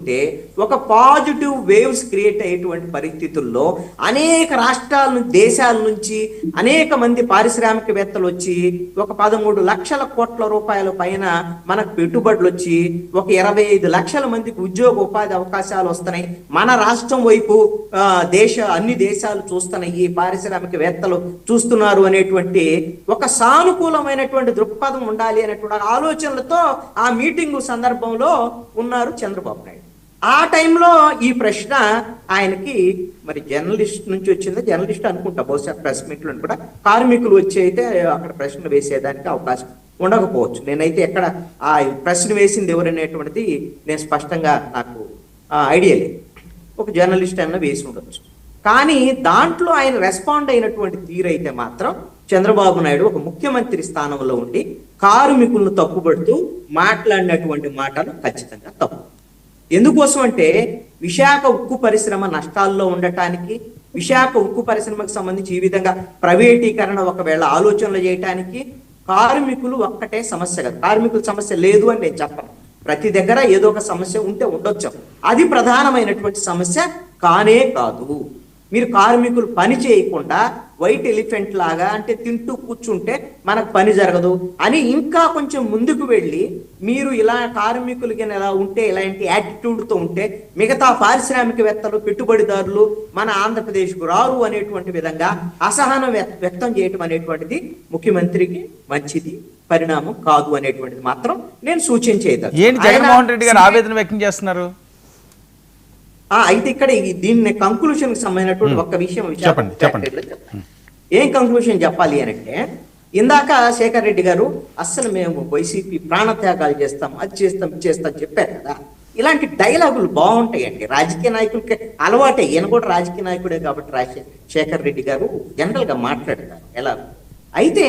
తీసుకుంటే ఒక positive waves create అయ్యేటువంటి పరిస్థితుల్లో అనేక రాష్ట్రాల నుంచి, దేశాల నుంచి అనేక మంది పారిశ్రామికవేత్తలు వచ్చి ఒక 13 లక్షల కోట్ల రూపాయల పైన మనకు పెట్టుబడులు వచ్చి ఒక 25 లక్షల మందికి ఉద్యోగ ఉపాధి అవకాశాలు వస్తున్నాయి. మన రాష్ట్రం వైపు అన్ని దేశాలు చూస్తున్నాయి, పారిశ్రామికవేత్తలు చూస్తున్నారు అనేటువంటి ఒక సానుకూలమైనటువంటి దృక్పథం ఉండాలి అనేటువంటి ఆలోచనలతో ఆ మీటింగ్ సందర్భంలో ఉన్నారు చంద్రబాబు నాయుడు. ఆ టైంలో ఈ ప్రశ్న ఆయనకి మరి జర్నలిస్ట్ నుంచి వచ్చింది, జర్నలిస్ట్ అనుకుంటా, బహుశా ప్రెస్ మీట్లో కూడా కార్మికులు వచ్చి అయితే అక్కడ ప్రశ్నలు వేసేదానికి అవకాశం ఉండకపోవచ్చు. నేనైతే ఎక్కడ ఆ ప్రశ్న వేసింది ఎవరనేటువంటిది నేను స్పష్టంగా నాకు ఐడియా లేదు. ఒక జర్నలిస్ట్ అన్న వేసి ఉండొచ్చు. కానీ దాంట్లో ఆయన రెస్పాండ్ అయినటువంటి తీరైతే మాత్రం చంద్రబాబు నాయుడు ఒక ముఖ్యమంత్రి స్థానంలో ఉండి కార్మికులను తప్పుపడుతూ మాట్లాడినటువంటి మాటలు ఖచ్చితంగా తప్పు. ఎందుకోసం అంటే విశాఖ ఉక్కు పరిశ్రమ నష్టాల్లో ఉండటానికి, విశాఖ ఉక్కు పరిశ్రమకు సంబంధించి ఈ విధంగా ప్రైవేటీకరణ ఒకవేళ ఆలోచనలు చేయటానికి కార్మికులు ఒక్కటే సమస్య కాదు. కార్మికుల సమస్య లేదు అని నేను చెప్పను. ప్రతి దగ్గర ఏదో ఒక సమస్య ఉంటే ఉండొచ్చు. అది ప్రధానమైనటువంటి సమస్య కానే కాదు. మీరు కార్మికులు పని చేయకుండా వైట్ ఎలిఫెంట్ లాగా అంటే తింటూ కూర్చుంటే మనకు పని జరగదు అని ఇంకా కొంచెం ముందుకు వెళ్ళి మీరు ఇలా కార్మికులకి ఎలా ఉంటే, ఇలాంటి యాటిట్యూడ్తో ఉంటే మిగతా పారిశ్రామికవేత్తలు, పెట్టుబడిదారులు మన ఆంధ్రప్రదేశ్కు రారు అనేటువంటి విధంగా అసహనం వ్యక్తం చేయటం అనేటువంటిది ముఖ్యమంత్రికి మంచిది పరిణామం కాదు అనేటువంటిది మాత్రం నేను సూచించేది. ఏంటి జగన్మోహన్ రెడ్డి గారు ఆవేదన వ్యక్తం చేస్తున్నారు? అయితే ఇక్కడ దీన్ని కంక్లూషన్ కి సంబంధించినటువంటి ఒక్క విషయం చెప్పండి. ఏం కంక్లూషన్ చెప్పాలి అంటే, ఇందాక శేఖర్ రెడ్డి గారు అస్సలు మేము వైసీపీ ప్రాణత్యాగాలు చేస్తాం, అది చేస్తాం, చేస్తాం చెప్పారు కదా. ఇలాంటి డైలాగులు బాగుంటాయండి. రాజకీయ నాయకులకి అలవాటే. ఈయన కూడా రాజకీయ నాయకుడే కాబట్టి శేఖర్ రెడ్డి గారు జనరల్ గా మాట్లాడతారు ఎలా. అయితే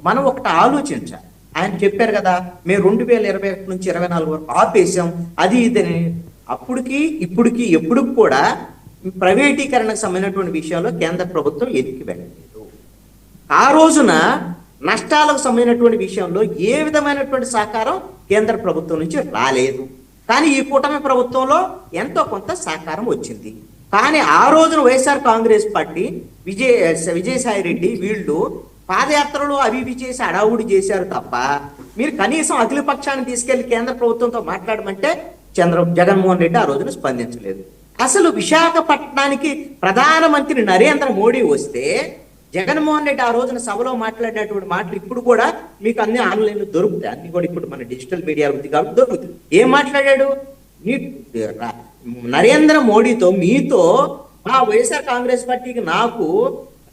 మనం ఒకటి ఆలోచించాలి. ఆయన చెప్పారు కదా, మేము 2021 నుంచి 24 వరకు ఆపేసాం, అది ఇదని. అప్పటికి ఇప్పటికి ఎప్పుడు కూడా ప్రైవేటీకరణకు సంబంధించినటువంటి విషయాల్లో కేంద్ర ప్రభుత్వం ఎదికి వెళ్ళలేదు. ఆ రోజున నష్టాలకు సంబంధించినటువంటి విషయంలో ఏ విధమైనటువంటి సహకారం కేంద్ర ప్రభుత్వం నుంచి రాలేదు. కానీ ఈ కూటమి ప్రభుత్వంలో ఎంతో కొంత సహకారం వచ్చింది. కానీ ఆ రోజున వైఎస్ఆర్ కాంగ్రెస్ పార్టీ, విజయసాయి రెడ్డి వీళ్ళు పాదయాత్రలు అవి చేసి అడావుడి చేశారు తప్ప మీరు కనీసం అఖిల పక్షాన్ని తీసుకెళ్లి కేంద్ర ప్రభుత్వంతో మాట్లాడమంటే జగన్మోహన్ రెడ్డి ఆ రోజున స్పందించలేదు. అసలు విశాఖపట్నానికి ప్రధానమంత్రి నరేంద్ర మోడీ వస్తే జగన్మోహన్ రెడ్డి ఆ రోజున సభలో మాట్లాడినటువంటి మాటలు ఇప్పుడు కూడా మీకు అన్ని ఆన్లైన్లో దొరుకుతాయి. అన్ని కూడా ఇప్పుడు మన డిజిటల్ మీడియా ఉంది కాబట్టి దొరుకుతుంది. ఏం మాట్లాడాడు? నరేంద్ర మోడీతో, మీతో, మా వైఎస్ఆర్ కాంగ్రెస్ పార్టీకి నాకు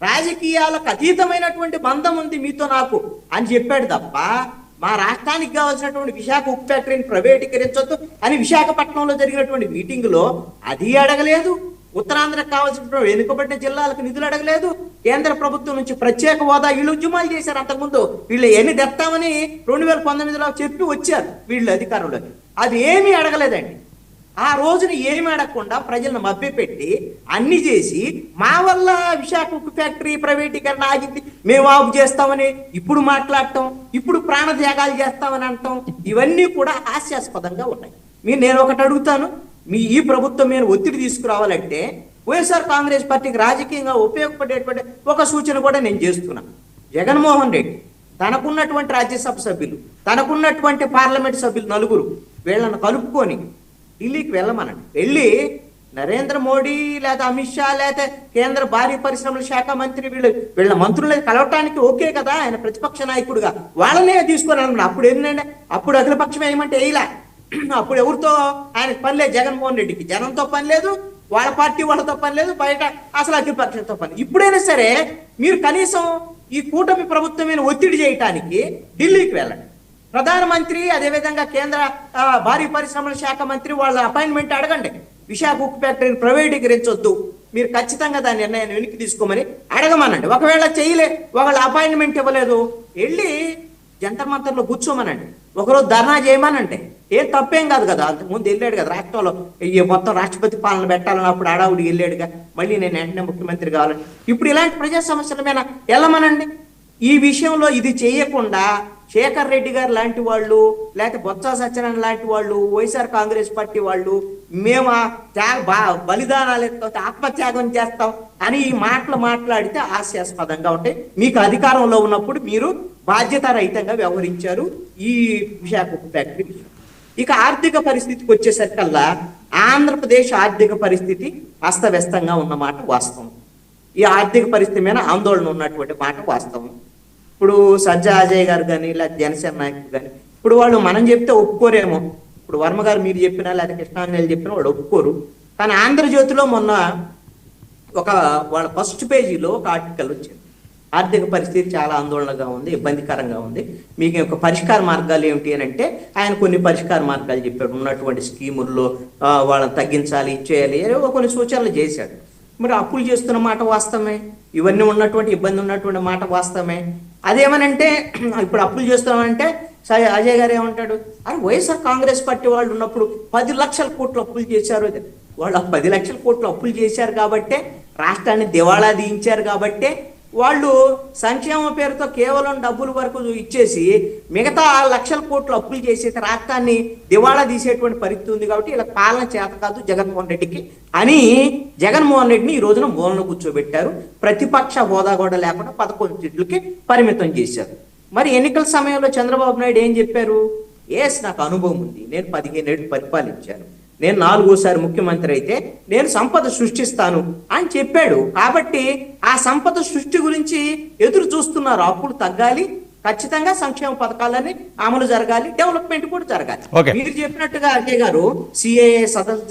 రాజకీయాలకు అతీతమైనటువంటి బంధం ఉంది మీతో నాకు అని చెప్పాడు తప్ప మా రాష్ట్రానికి కావాల్సినటువంటి విశాఖ ఉక్కు ఫ్యాక్టరీని ప్రైవేటీకరించొద్దు అని విశాఖపట్నంలో జరిగినటువంటి మీటింగ్ లో అది అడగలేదు. ఉత్తరాంధ్రకు కావాల్సినటువంటి వెనుకబడిన జిల్లాలకు నిధులు అడగలేదు. కేంద్ర ప్రభుత్వం నుంచి ప్రత్యేక హోదా వీళ్ళు ఉద్యమాలు చేశారు. అంతకుముందు వీళ్ళు ఎన్ని తెస్తామని 2019లో చెప్పి వచ్చారు వీళ్ళు అధికారంలో. అది ఏమీ అడగలేదండి. ఆ రోజున ఏమి అడగకుండా ప్రజలను మభ్యపెట్టి అన్ని చేసి మా వల్ల విశాఖ ఉక్కు ఫ్యాక్టరీ ప్రైవేటీకరణ ఆగింది, మేము ఆపు చేస్తామని ఇప్పుడు మాట్లాడటం, ఇప్పుడు ప్రాణత్యాగాలు చేస్తామని అంటాం, ఇవన్నీ కూడా హాస్యాస్పదంగా ఉన్నాయి. నేను ఒకటి అడుగుతాను, ఈ ప్రభుత్వం మీద ఒత్తిడి తీసుకురావాలంటే వైఎస్ఆర్ కాంగ్రెస్ పార్టీకి రాజకీయంగా ఉపయోగపడేటువంటి ఒక సూచన కూడా నేను చేస్తున్నాను. జగన్మోహన్ రెడ్డి తనకున్నటువంటి రాజ్యసభ సభ్యులు, తనకున్నటువంటి పార్లమెంట్ సభ్యులు 4 వీళ్ళను కలుపుకొని ఢిల్లీకి వెళ్ళమనండి. వెళ్ళి నరేంద్ర మోడీ లేదా అమిత్ షా లేదా కేంద్ర భారీ పరిశ్రమల శాఖ మంత్రి వీళ్ళ మంత్రులు కలవటానికి ఓకే కదా, ఆయన ప్రతిపక్ష నాయకుడుగా వాళ్ళనే తీసుకొని అన్నాడు. అప్పుడు ఏంటంటే అప్పుడు అఖిలపక్షం ఏమంటే వేయలే. అప్పుడు ఎవరితో ఆయనకు పని లేదు, జగన్మోహన్ రెడ్డికి జనంతో పని లేదు, వాళ్ళ పార్టీ వాళ్ళతో పని లేదు, బయట అసలు అఖిలపక్షంతో పని. ఇప్పుడైనా సరే మీరు కనీసం ఈ కూటమి ప్రభుత్వం మీద ఒత్తిడి చేయటానికి ఢిల్లీకి వెళ్ళండి. ప్రధానమంత్రి అదేవిధంగా కేంద్ర భారీ పరిశ్రమల శాఖ మంత్రి వాళ్ళ అపాయింట్మెంట్ అడగండి. విశాఖ ఉక్కు ఫ్యాక్టరీని ప్రైవేటీకరించొద్దు, మీరు ఖచ్చితంగా దాని నిర్ణయాన్ని వెనక్కి తీసుకోమని అడగమనండి. ఒకవేళ చేయలే, ఒకవేళ అపాయింట్మెంట్ ఇవ్వలేదు, వెళ్ళి జంతర్ మంతర్లో కూర్చోమనండి. ఒకరోజు ధర్నా చేయమనంటే ఏం తప్పేం కాదు కదా. అంతకుముందు వెళ్ళాడు కదా రాష్ట్రంలో, మొత్తం రాష్ట్రపతి పాలన పెట్టాలని అప్పుడు అడావుడి వెళ్ళాడుగా. మళ్ళీ నేను వెంటనే ముఖ్యమంత్రి కావాలని ఇప్పుడు ఇలాంటి ప్రజా సమస్యల మీద వెళ్ళమనండి. ఈ విషయంలో ఇది చేయకుండా శేఖర్ రెడ్డి గారు లాంటి వాళ్ళు, లేకపోతే బొత్స సత్యనారాయణ లాంటి వాళ్ళు, వైఎస్ఆర్ కాంగ్రెస్ పార్టీ వాళ్ళు మేము ఆ బలిదానాలు ఎత్తాం, ఆత్మత్యాగం చేస్తాం అని ఈ మాటలు మాట్లాడితే హాస్యాస్పదంగా ఉంటాయి. మీకు అధికారంలో ఉన్నప్పుడు మీరు బాధ్యత రహితంగా వ్యవహరించారు ఈ విశాఖ ఉక్కు ఫ్యాక్టరీ విషయం. ఇక ఆర్థిక పరిస్థితికి వచ్చేసరికల్లా ఆంధ్రప్రదేశ్ ఆర్థిక పరిస్థితి అస్తవ్యస్తంగా ఉన్న మాట వాస్తవం. ఈ ఆర్థిక పరిస్థితి మీద ఆందోళన ఉన్నటువంటి మాట వాస్తవం. ఇప్పుడు సజ్జా అజయ్ గారు కానీ లేదా జనసేన నాయకులు కానీ ఇప్పుడు వాళ్ళు మనం చెప్తే ఒప్పుకోరేమో. ఇప్పుడు వర్మ గారు మీరు చెప్పినా లేదా కృష్ణాంజలి చెప్పినా వాళ్ళు ఒప్పుకోరు. కానీ ఆంధ్రజ్యోతిలో మొన్న వాళ్ళ ఫస్ట్ పేజీలో ఒక ఆర్టికల్ వచ్చింది. ఆర్థిక పరిస్థితి చాలా ఆందోళనగా ఉంది, ఇబ్బందికరంగా ఉంది, మీకు ఒక పరిష్కార మార్గాలు ఏమిటి అని అంటే ఆయన కొన్ని పరిష్కార మార్గాలు చెప్పాడు. ఉన్నటువంటి స్కీముల్లో వాళ్ళని తగ్గించాలి, ఇచ్చేయాలి, కొన్ని సూచనలు చేశాడు. మరి అప్పులు చేస్తున్న మాట వాస్తవమే, ఇవన్నీ ఉన్నటువంటి ఇబ్బంది ఉన్నటువంటి మాట వాస్తవమే. అదేమనంటే ఇప్పుడు అప్పులు చేస్తున్నామంటే అజయ్ గారు ఏమంటాడు, అరే వైఎస్ఆర్ కాంగ్రెస్ పార్టీ వాళ్ళు ఉన్నప్పుడు 10 లక్షల కోట్లు అప్పులు చేశారు. వాళ్ళు 10 లక్షల కోట్లు అప్పులు చేశారు కాబట్టే, రాష్ట్రాన్ని దివాళా తీయించారు కాబట్టే వాళ్ళు సంక్షేమ పేరుతో కేవలం డబ్బుల వరకు ఇచ్చేసి మిగతా 6 లక్షల కోట్లు అప్పులు చేసేది రాష్ట్రాన్ని దివాళా తీసేటువంటి పరిస్థితి ఉంది. కాబట్టి ఇలా పాలన చేత కాదు జగన్మోహన్ రెడ్డికి అని జగన్మోహన్ రెడ్డిని ఈ రోజున మూలన కూర్చోబెట్టారు. ప్రతిపక్ష హోదా కూడా లేకుండా 11 సీట్లకి పరిమితం చేశారు. మరి ఎన్నికల సమయంలో చంద్రబాబు నాయుడు ఏం చెప్పారు? నాకు అనుభవం ఉంది, నేను 15 ఏళ్ళు పరిపాలించాను, నేను 4వ ముఖ్యమంత్రి అయితే నేను సంపద సృష్టిస్తాను అని చెప్పాడు. కాబట్టి ఆ సంపద సృష్టి గురించి ఎదురు చూస్తున్నారు. అప్పులు తగ్గాలి, ఖచ్చితంగా సంక్షేమ పథకాలని అమలు జరగాలి, డెవలప్మెంట్ కూడా జరగాలి. Okay. మీరు చెప్పినట్టుగా అజయ్ గారు సిఏఏ సదస్సు